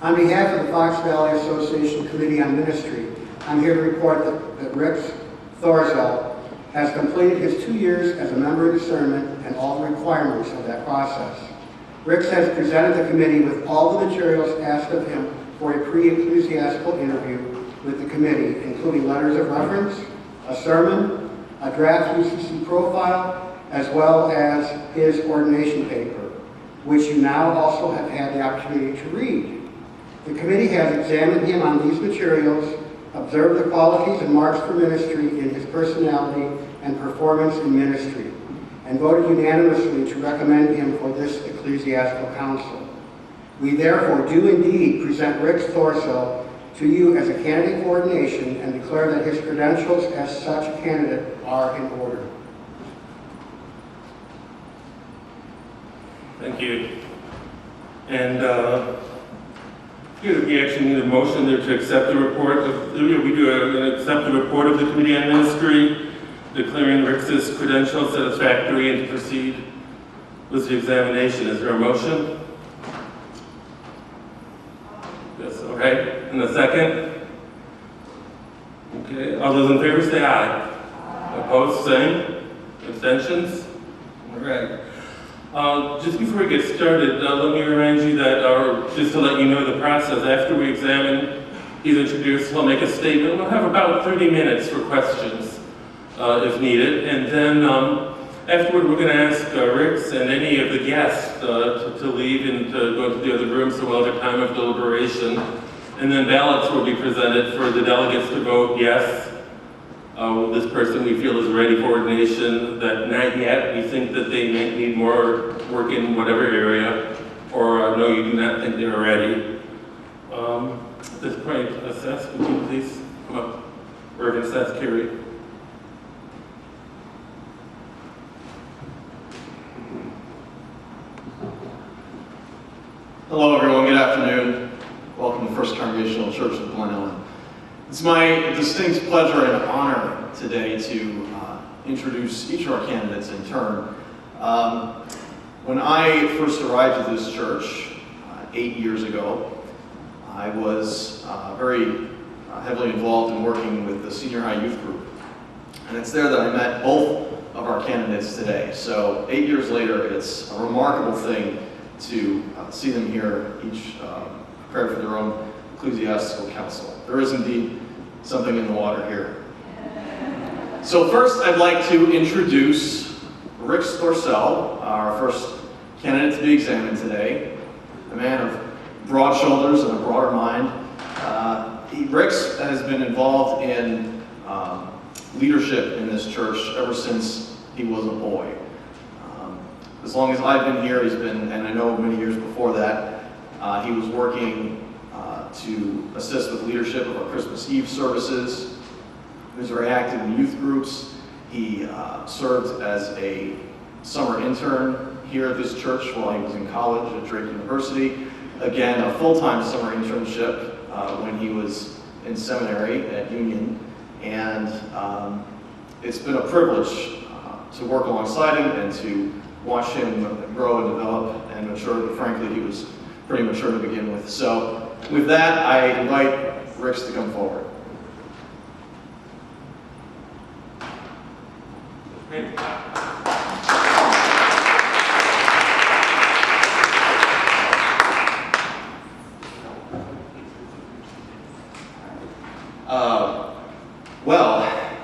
On behalf of the Fox Valley Association Committee on Ministry, I'm here to report that Rix Thorsell has completed his 2 years as a member of discernment and all the requirements of that process. Rix has presented the committee with all the materials asked of him for a pre-ecclesiastical interview with the committee, including letters of reference, a sermon, a draft UCC profile, as well as his ordination paper, which you now also have had the opportunity to read. The committee has examined him on these materials, observed the qualities and marks for ministry in his personality and performance in ministry, and voted unanimously to recommend him for this ecclesiastical council. We therefore do indeed present Rix Thorsell to you as a candidate for ordination and declare that his credentials as such a candidate are in order. Thank you. And we actually need a motion there to accept the report of, accept the report of the Committee on Ministry, declaring Rix's credentials satisfactory and to proceed with the examination. Is there a motion? Yes, all right. And a second? Okay, all those in favor say aye. Opposed, same. Abstentions? All right. Just before we get started, let me remind you that, just to let you know the process, after we examine, he's introduced, he'll make a statement. We'll have about 30 minutes for questions, if needed. And then afterward, we're going to ask Rix and any of the guests to leave and to go into the other room, so we'll have a time of deliberation. And then ballots will be presented for the delegates to vote yes. This person we feel is ready for ordination, that not yet, we think that they may need more work in whatever area, or no, you do not think they're ready. At this point, Seth, would you please come up? Reverend Seth Carey. Hello everyone, good afternoon. Welcome to First Congregational Church of Glen Ellen. It's my distinct pleasure and honor today to introduce each of our candidates in turn. When I first arrived at this church 8 years ago, I was very heavily involved in working with the senior high youth group. And it's there that I met both of our candidates today. So 8 years later, it's a remarkable thing to see them here, each prepared for their own ecclesiastical council. There is indeed something in the water here. So first, I'd like to introduce Rix Thorsell, our first candidate to be examined today, a man of broad shoulders and a broader mind. Rix has been involved in leadership in this church ever since he was a boy. As long as I've been here, he's been, and I know many years before that, he was working to assist with leadership of our Christmas Eve services. He was very active in youth groups. He served as a summer intern here at this church while he was in college at Drake University. Again, a full-time summer internship when he was in seminary at Union. And it's been a privilege to work alongside him and to watch him grow and develop and mature, but frankly, he was pretty mature to begin with. So with that, I invite Rix to come forward. Great. Well,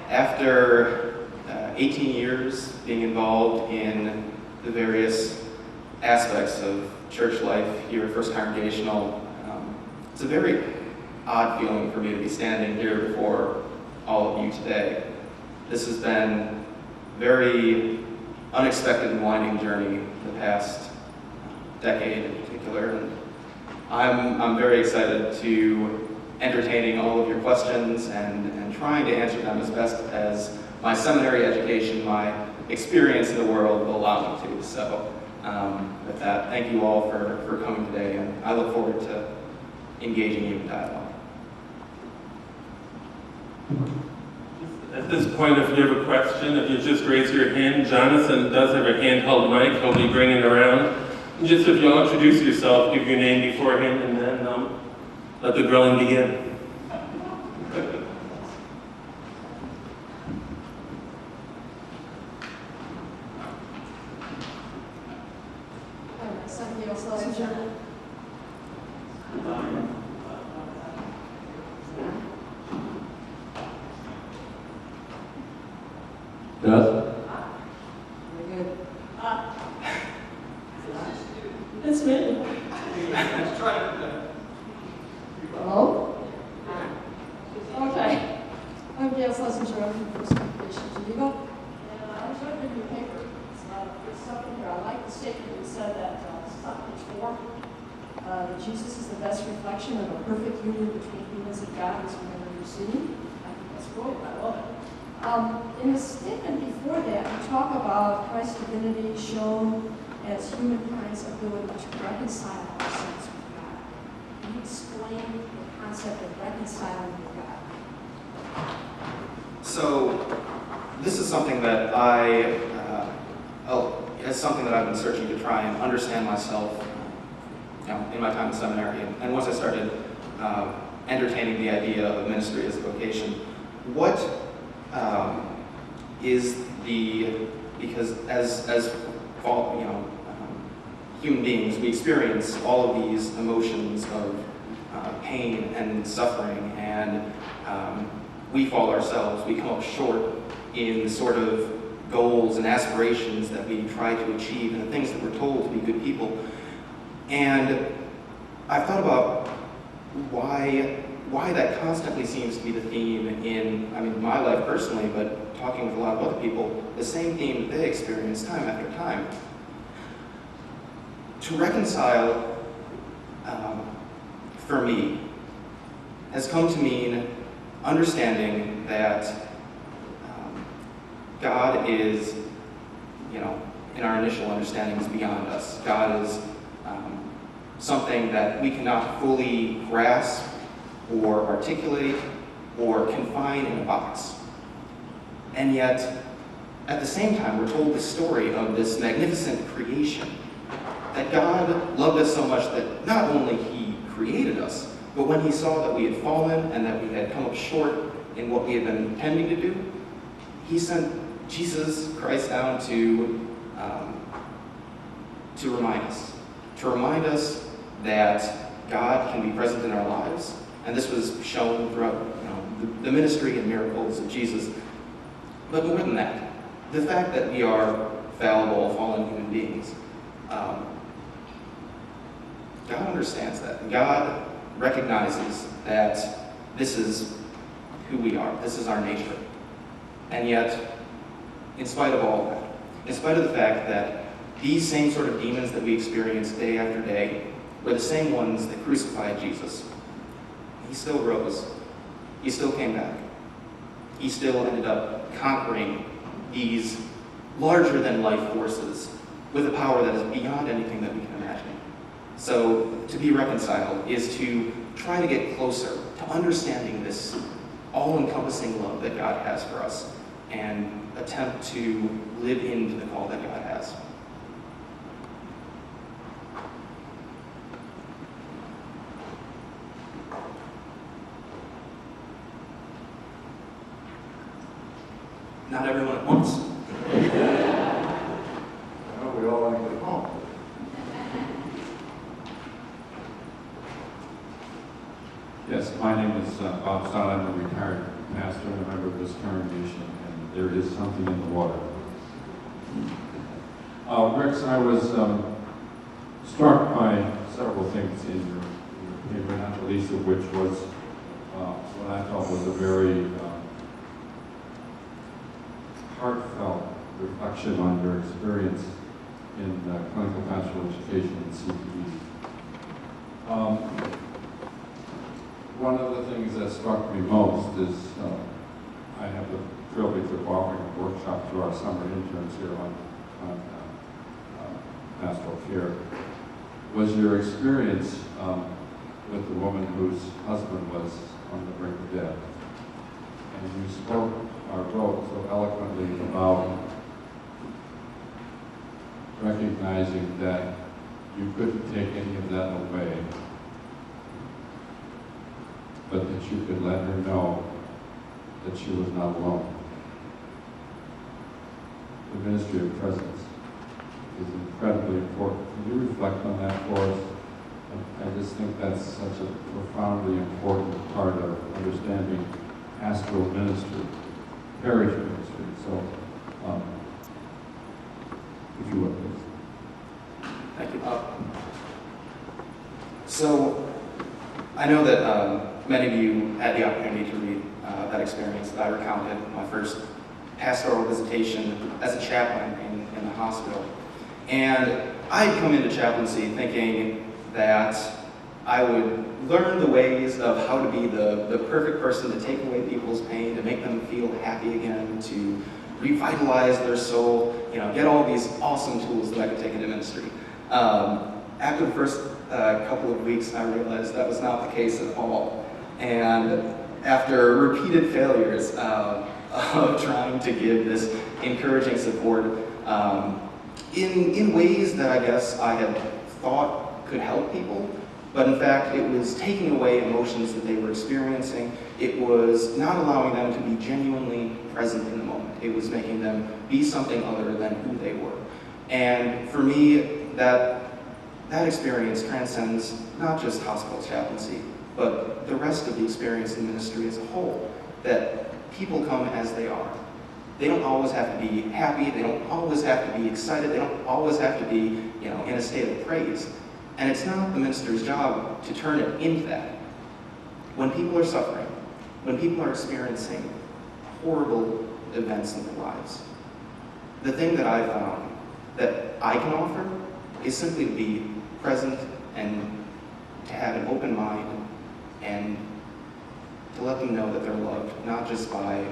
after 18 years being involved in the various aspects of church life here at First Congregational, it's a very odd feeling for me to be standing here before all of you today. This has been a very unexpected and winding journey the past decade in particular, and I'm very excited to entertaining all of your questions and trying to answer them as best as my seminary education, my experience in the world will allow me to. So with that, thank you all for coming today, and I look forward to engaging you in dialogue. At this point, if you have a question, if you just raise your hand, Jonathan does have a handheld mic. He'll be bringing it around. Just if you'll introduce yourself, give your name beforehand, and then let the grilling begin. Somebody else listen to it? Beth? Very good. It's me. Hello? Okay. I'm Gail Schlesinger. I'm from the First Congregation of Geneva. And I was looking in your paper. There's something here. I like the statement that said that, page 4, that Jesus is the best reflection of a perfect union between humans and God as we've ever seen. I think that's great. I love it. In the statement before that, you talk about Christ's divinity shown as humankind's ability to reconcile ourselves with God. Can you explain the concept of reconciling with God? So, this is something that it's something that I've been searching to try and understand myself, in my time in seminary. And once I started entertaining the idea of ministry as a vocation, what is because as human beings, we experience all of these emotions of pain and suffering, and we fall ourselves. We come up short in the sort of goals and aspirations that we try to achieve and the things that we're told to be good people. And I've thought about why that constantly seems to be the theme in, my life personally, but talking with a lot of other people, the same theme that they experience time after time. To reconcile, for me, has come to mean understanding that God is, in our initial understanding, is beyond us. God is something that we cannot fully grasp or articulate or confine in a box. And yet, at the same time, we're told the story of this magnificent creation, that God loved us so much that not only He created us, but when He saw that we had fallen and that we had come up short in what we had been intending to do, He sent Jesus Christ down to remind us that God can be present in our lives. And this was shown throughout the ministry and miracles of Jesus. But more than that, the fact that we are fallible, fallen human beings, God understands that. God recognizes that this is who we are. This is our nature. And yet, in spite of all that, in spite of the fact that these same sort of demons that we experience day after day were the same ones that crucified Jesus, He still rose. He still came back. He still ended up conquering these larger-than-life forces with a power that is beyond anything that we can imagine. So, to be reconciled is to try to get closer to understanding this all-encompassing love that God has for us and attempt to live into the call that God has. Not everyone at once. Well, we all want to get home. Yes, my name is Bob Stott. I'm a retired pastor and a member of this congregation, and there is something in the water. Rix, I was struck by several things in your paper, not the least of which was what I thought was a very heartfelt reflection on your experience in clinical pastoral education and CPE. One of the things that struck me most is I have the privilege of offering a workshop to our summer interns here on pastoral care, was your experience with the woman whose husband was on the brink of death. And you spoke or wrote so eloquently about recognizing that you couldn't take any of that away, but that you could let her know that she was not alone. The ministry of presence is incredibly important. Can you reflect on that for us? I just think that's such a profoundly important part of understanding pastoral ministry, parish ministry. So, if you would, please. Thank you. So, I know that many of you had the opportunity to read that experience that I recounted, my first pastoral visitation as a chaplain in the hospital. And I had come into chaplaincy thinking that I would learn the ways of how to be the perfect person to take away people's pain, to make them feel happy again, to revitalize their soul, get all these awesome tools that I could take into ministry. After the first couple of weeks, I realized that was not the case at all. And after repeated failures of trying to give this encouraging support in ways that I guess I had thought could help people, but in fact it was taking away emotions that they were experiencing. It was not allowing them to be genuinely present in the moment. It was making them be something other than who they were. And for me, that experience transcends not just hospital chaplaincy, but the rest of the experience in ministry as a whole, that people come as they are. They don't always have to be happy, they don't always have to be excited, they don't always have to be, in a state of praise. And it's not the minister's job to turn it into that. When people are suffering, when people are experiencing horrible events in their lives, the thing that I found that I can offer is simply to be present and to have an open mind and to let them know that they're loved, not just by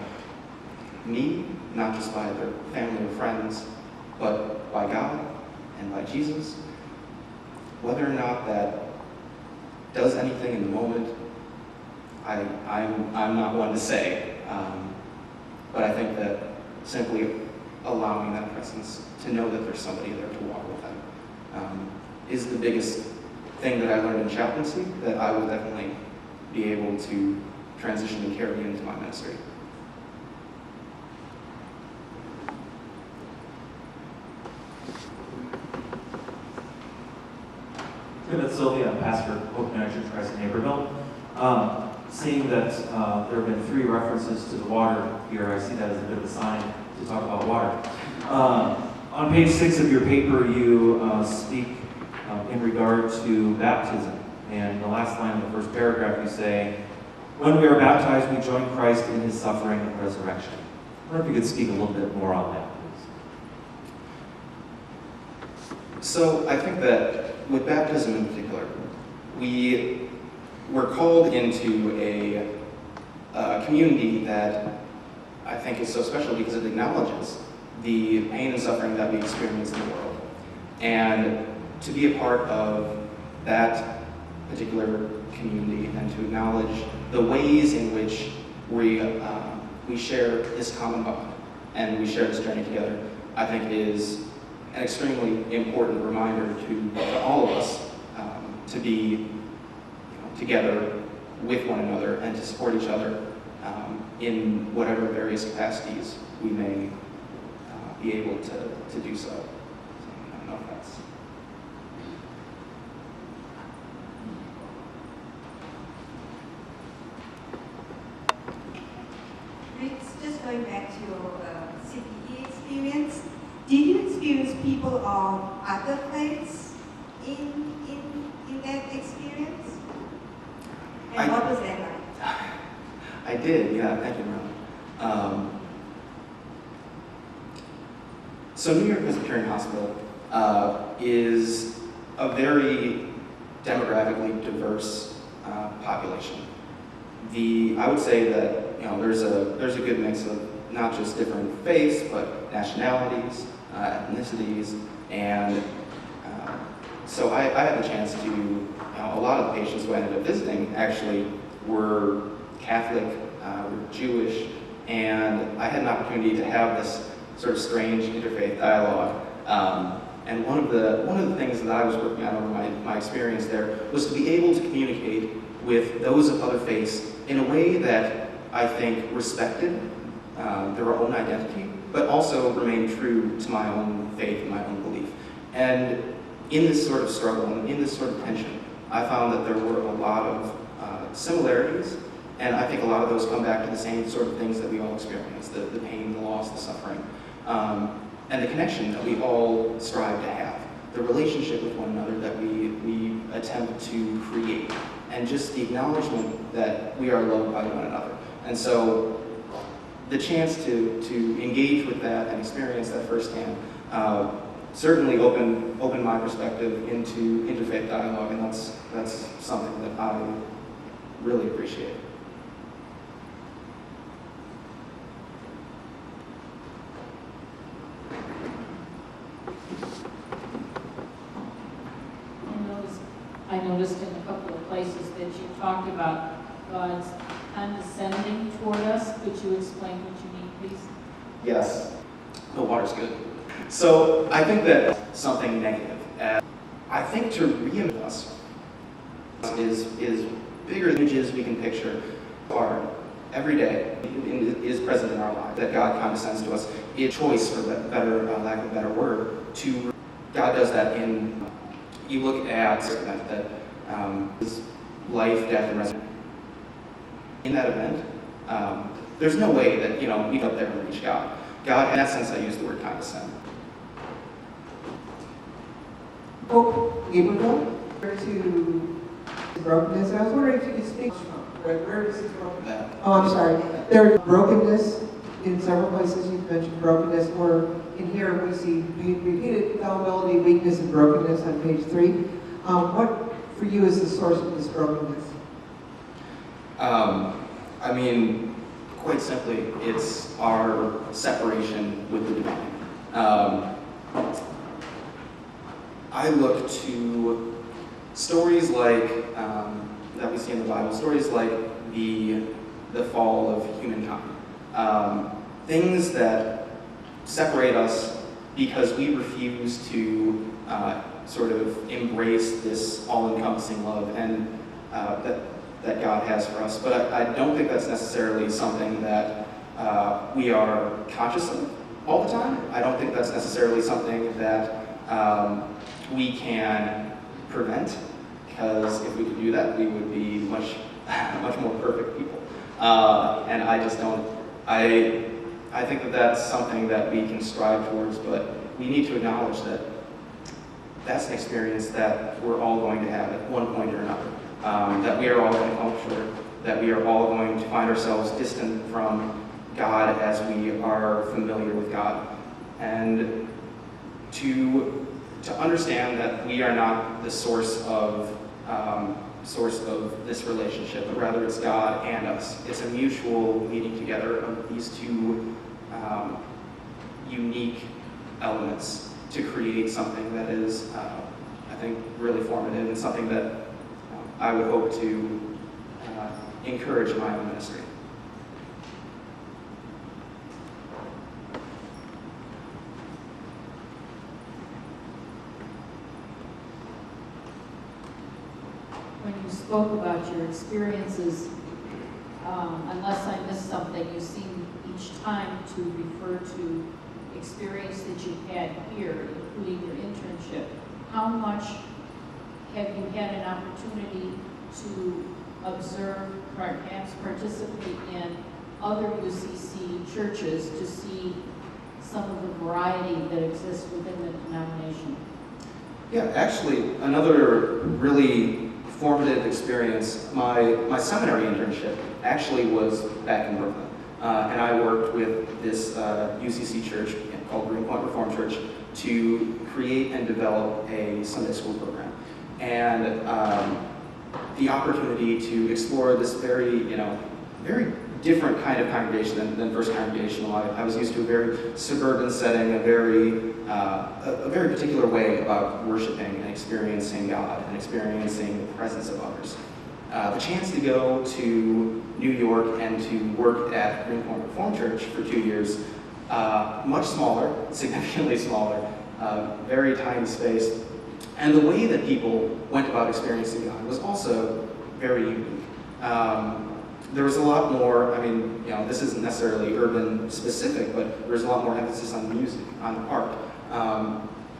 me, not just by their family or friends, but by God and by Jesus. Whether or not that does anything in the moment, I'm not one to say, but I think that simply allowing that presence, to know that there's somebody there to walk with them, is the biggest thing that I learned in chaplaincy that I will definitely be able to transition and carry into my ministry. That's Sylvia, I'm pastor of Hope United Church Christ in Naperville. Seeing that there have been 3 references to the water here, I see that as a bit of a sign to talk about water. On page 6 of your paper, you speak in regard to baptism. And the last line of the first paragraph, you say, "When we are baptized, we join Christ in his suffering and resurrection." I wonder if you could speak a little bit more on that, please. So I think that with baptism in particular, we were called into a community that I think is so special because it acknowledges the pain and suffering that we experience in the world. And to be a part of that particular community and to acknowledge the ways in which we share this common bond and we share this journey together, I think is an extremely important reminder to all of us to be together with one another and to support each other in whatever various capacities we may be able to do so. I don't know if that's... Rix, just going back to your CPE experience, did you experience people of other faiths in that experience? And what was that like? I did, yeah, thank you, Ron. So New York Presbyterian Hospital is a very demographically diverse population. I would say that there's a good mix of not just different faiths, but nationalities, ethnicities, and so I had the chance to, a lot of the patients who I ended up visiting actually were Catholic, were Jewish, and I had an opportunity to have this sort of strange interfaith dialogue And one of the things that I was working on over my experience there was to be able to communicate with those of other faiths in a way that I think respected their own identity, but also remained true to my own faith and my own belief. And in this sort of struggle and in this sort of tension, I found that there were a lot of similarities, and I think a lot of those come back to the same sort of things that we all experience, the pain, the loss, the suffering, and the connection that we all strive to have, the relationship with one another that we attempt to create, and just the acknowledgement that we are loved by one another. And so the chance to engage with that and experience that firsthand certainly opened my perspective into interfaith dialogue, and that's something that I really appreciate. I noticed in a couple of places that you talked about God's condescending toward us. Could you explain what you mean, please? Yes, the water's good. So I think that something negative, I think to reimagine us is bigger images we can picture are every day is present in our life, that God condescends to us. It's choice, for better lack of a better word, to God does that in, you look at that is life, death, and resurrection. In that event, there's no way that we go up there and reach God. God, in that sense, I use the word condescend. Hope Gabriel to brokenness. I was wondering if you could speak where does it come from? Oh, I'm sorry. There's brokenness in several places. You've mentioned brokenness. Or in here we see repeated fallibility, weakness, and brokenness on page 3. What for you is the source of this brokenness? I mean, quite simply, it's our separation with the divine. I look to stories like that we see in the Bible, stories like the fall of humankind, things that separate us because we refuse to sort of embrace this all-encompassing love and that God has for us. But I don't think that's necessarily something that we are conscious of all the time. I don't think that's necessarily something that we can prevent, because if we could do that, we would be much more perfect people. And I just don't, I think that that's something that we can strive towards, but we need to acknowledge that that's an experience that we're all going to have at one point or another. That we are all going to fall short, that we are all going to find ourselves distant from God as we are familiar with God. And to understand that we are not the source of this relationship, but rather it's God and us. It's a mutual meeting together of these two unique elements to create something that is, I think, really formative and something that I would hope to encourage in my own ministry. When you spoke about your experiences, unless I missed something, you seem each time to refer to experience that you had here, including your internship. How much have you had an opportunity to observe, perhaps participate in other UCC churches to see some of the variety that exists within the denomination? Yeah, actually, another really formative experience, my seminary internship actually was back in Brooklyn. And I worked with this UCC church called Greenpoint Reformed Church to create and develop a Sunday school program. And the opportunity to explore this very different kind of congregation than First Congregational. I was used to a very suburban setting, a very particular way about worshiping and experiencing God and experiencing the presence of others. The chance to go to New York and to work at Greenpoint Reformed Church for 2 years, much smaller, significantly smaller, very tiny space. And the way that people went about experiencing God was also very unique. There was a lot more, I mean, this isn't necessarily urban specific, but there was a lot more emphasis on music, on art.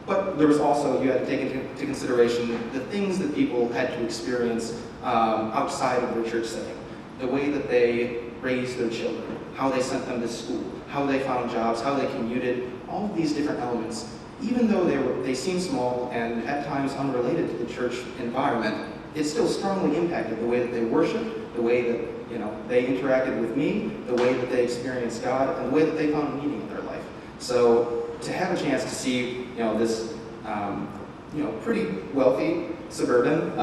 But there was also, you had to take into consideration the things that people had to experience outside of their church setting. The way that they raised their children, how they sent them to school, how they found jobs, how they commuted, all of these different elements. Even though they seemed small and at times unrelated to the church environment, it still strongly impacted the way that they worshiped, the way that they interacted with me, the way that they experienced God, and the way that they found meaning in their life. So to have a chance to see this pretty wealthy suburban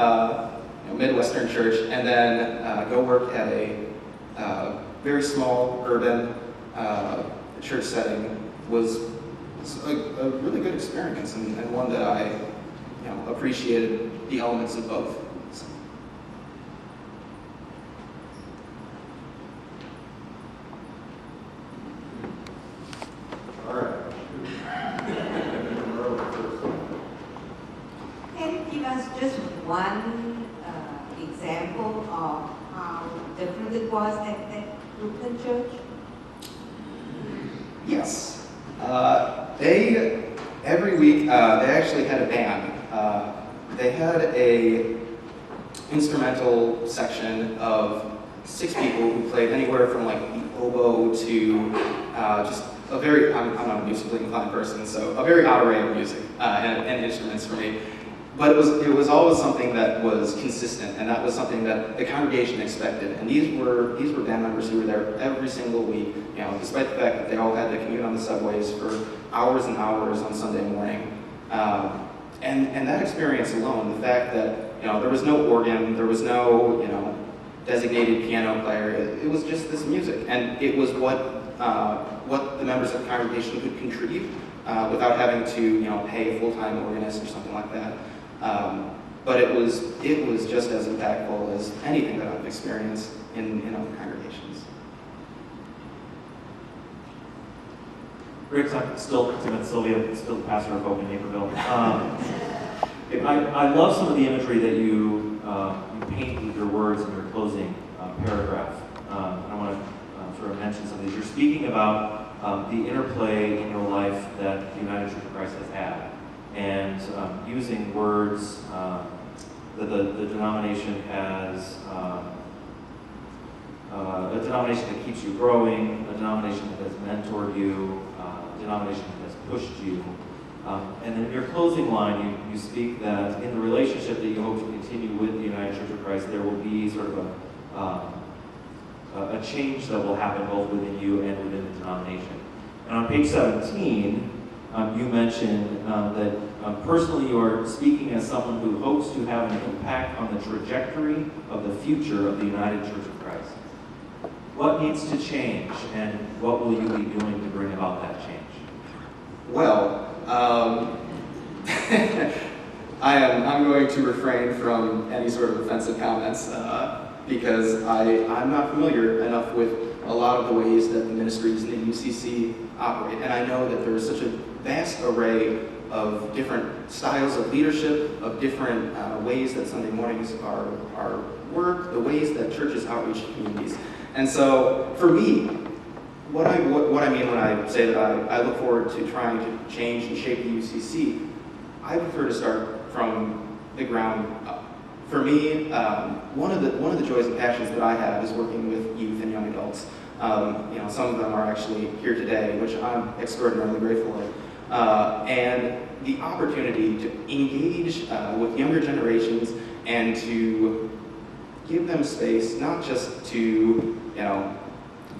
Midwestern church, and then go work at a very small urban church setting was a really good experience, and one that I appreciated the elements of both. So. All right. Can you give us just one example of how different it was at Brooklyn Church? Yes. Every week, they actually had a band. They had a instrumental section of 6 people who played anywhere from like the oboe to just a very, I'm not a musically inclined person, so a very odd array of music and instruments for me. But it was always something that was consistent, and that was something that the congregation expected. And these were band members who were there every single week, despite the fact that they all had to commute on the subways for hours and hours on Sunday morning. And that experience alone, the fact that there was no organ, there was no designated piano player, it was just this music, and it was what the members of the congregation could contribute without having to pay a full-time organist or something like that. But it was just as impactful as anything that I've experienced in other congregations. Rix, I'm still Timothy Sylvia, still the pastor of Hope in Naperville. I love some of the imagery that you paint with your words in your closing paragraph. And I want to sort of mention some of these. You're speaking about the interplay in your life that the United Church of Christ has had, and using words that the denomination has, a denomination that keeps you growing, a denomination that has mentored you, a denomination that has pushed you. And then in your closing line, you speak that in the relationship that you hope to continue with the United Church of Christ, there will be sort of a change that will happen both within you and within the denomination. And on page 17, you mentioned that personally you are speaking as someone who hopes to have an impact on the trajectory of the future of the United Church of Christ. What needs to change, and what will you be doing to bring about that change? Well, I'm going to refrain from any sort of offensive comments because I'm not familiar enough with a lot of the ways that the ministries in the UCC operate. And I know that there is such a vast array of different styles of leadership, of different ways that Sunday mornings are worked, the ways that churches outreach communities. And so for me, what I mean when I say that I look forward to trying to change and shape the UCC, I prefer to start from the ground up. For me, one of the joys and passions that I have is working with youth and young adults. Some of them are actually here today, which I'm extraordinarily grateful of. And the opportunity to engage with younger generations and to give them space, not just to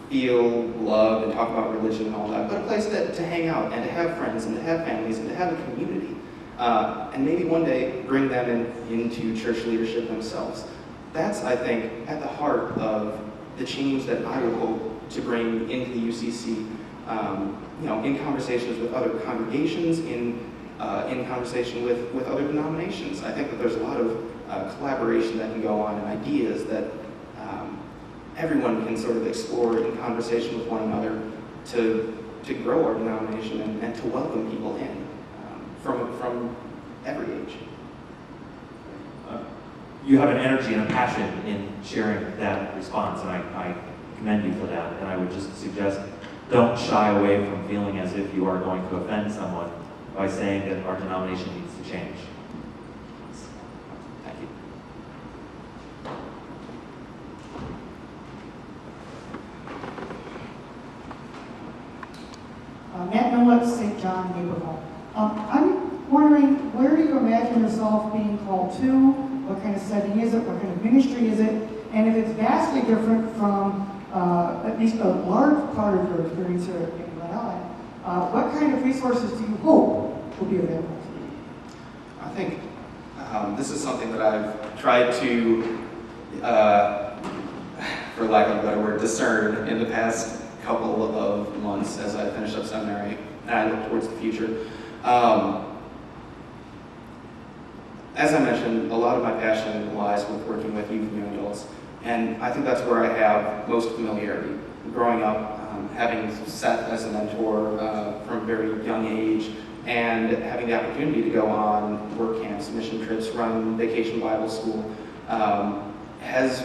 feel loved and talk about religion and all that, but a place to hang out and to have friends and to have families and to have a community. And maybe one day bring them into church leadership themselves. That's, I think, at the heart of the change that I would hope to bring into the UCC, in conversations with other congregations, in conversation with other denominations. I think that there's a lot of collaboration that can go on and ideas that everyone can sort of explore in conversation with one another to grow our denomination and to welcome people in. from every age. You have an energy and a passion in sharing that response, and I commend you for that. And I would just suggest don't shy away from feeling as if you are going to offend someone by saying that our denomination needs to change. Thank you. Matt Millett, St. John, Naperville. I'm wondering, where do you imagine yourself being called to? What kind of setting is it? What kind of ministry is it? And if it's vastly different from at least a large part of your experience here in Glen Ellen, what kind of resources do you hope will be available to you? I think this is something that I've tried to, for lack of a better word, discern in the past couple of months as I finished up seminary and I look towards the future. As I mentioned, a lot of my passion lies with working with youth and young adults, and I think that's where I have most familiarity. Growing up, having sat as a mentor from a very young age, and having the opportunity to go on work camps, mission trips, run vacation Bible school, has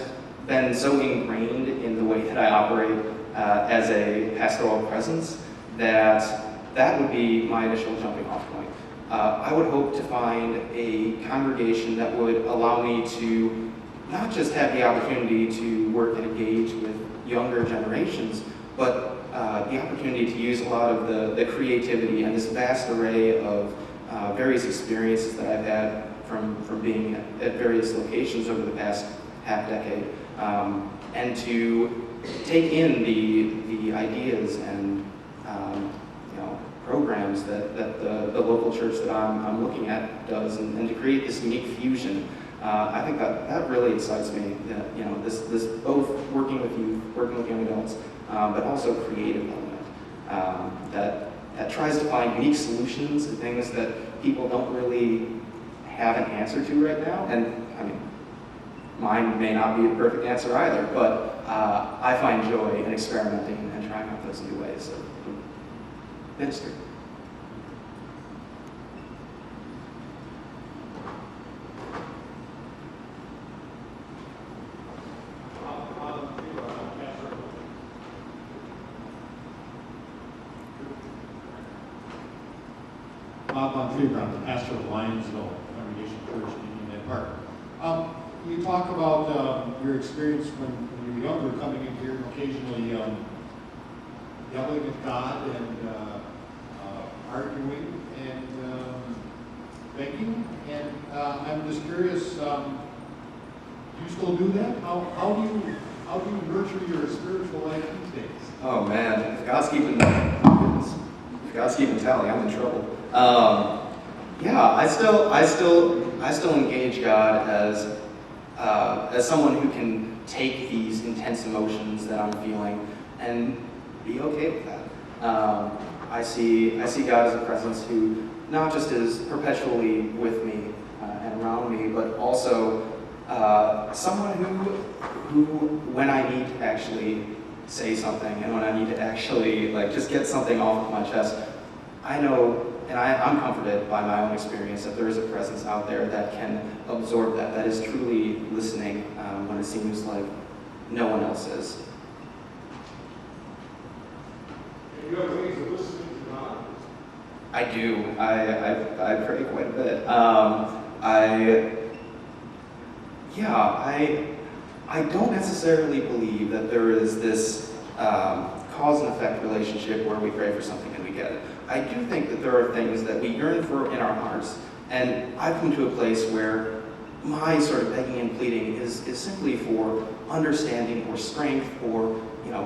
been so ingrained in the way that I operate as a pastoral presence that would be my initial jumping off point. I would hope to find a congregation that would allow me to not just have the opportunity to work and engage with younger generations, but the opportunity to use a lot of the creativity and this vast array of various experiences that I've had from being at various locations over the past half decade, and to take in the ideas and programs that the local church that I'm looking at does, and to create this unique fusion. I think that really excites me. This both working with youth, working with young adults, but also creative element that tries to find unique solutions to things that people don't really have an answer to right now. And I mean, mine may not be the perfect answer either, but I find joy in experimenting and trying out those new ways of ministry. Bob Monfreever, I'm the pastor of Lionsville Congregation Church in Union Park. You talk about your experience when you were younger, coming in here and occasionally yelling at God and arguing and begging. And I'm just curious, do you still do that? How do you nurture your spiritual life these days? Oh man, if God's keeping tally, I'm in trouble. I still engage God as someone who can take these intense emotions that I'm feeling and be okay with that. I see God as a presence who not just is perpetually with me and around me, but also someone who when I need to actually say something and when I need to actually just get something off of my chest, I know and I'm comforted by my own experience that there is a presence out there that can absorb that is truly listening when it seems like no one else is. And you have ways of listening to God? I do. I pray quite a bit. I don't necessarily believe that there is this cause and effect relationship where we pray for something and we get it. I do think that there are things that we yearn for in our hearts, and I've come to a place where my sort of begging and pleading is simply for understanding or strength or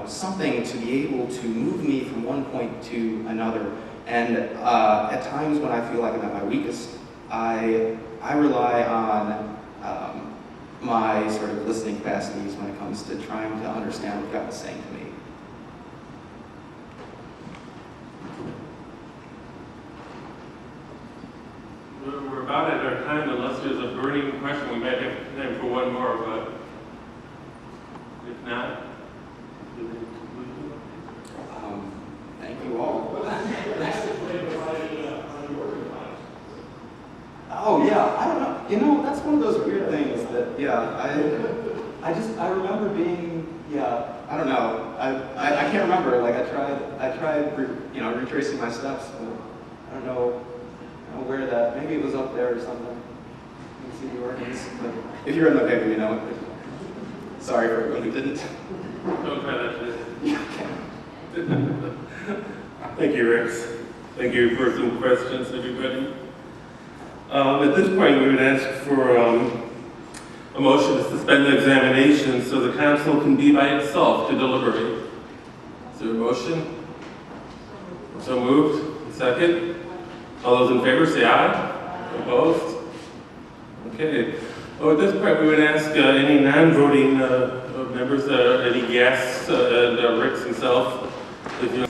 something to be able to move me from one point to another. And at times when I feel like I'm at my weakest, I rely on my sort of listening capacities when it comes to trying to understand what God is saying to me. We're about at our time, unless there's a burning question. We might have time for one more, but if not, thank you all. You know, that's one of those weird things that, yeah, I remember being, yeah, I don't know. I can't remember. Like, I tried, you know, retracing my steps, but I don't know where that, maybe it was up there or something. You can see the organs, but if you read my paper, you know it. Sorry for everyone who didn't. Don't try that shit. Yeah, okay. Thank you, Rex. Thank you for some questions, everybody. At this point, we would ask for a motion to suspend the examination so the council can be by itself to deliberate. Is there a motion? So moved. Second? All those in favor say aye. Opposed? Okay. Oh, at this point, we would ask any non-voting members, any guests, and Rix himself, if you.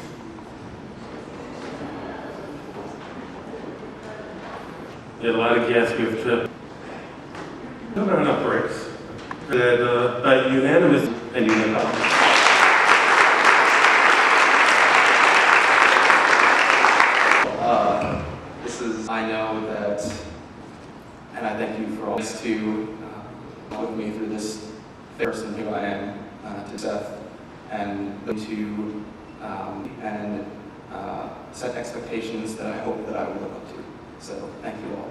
We had a lot of guests. We have to. Come on up, Rix. That by unanimous opinion about. I know that, and I thank you for all this to with me through this person who I am to Seth, and to set expectations that I hope that I will live up to. So thank you all.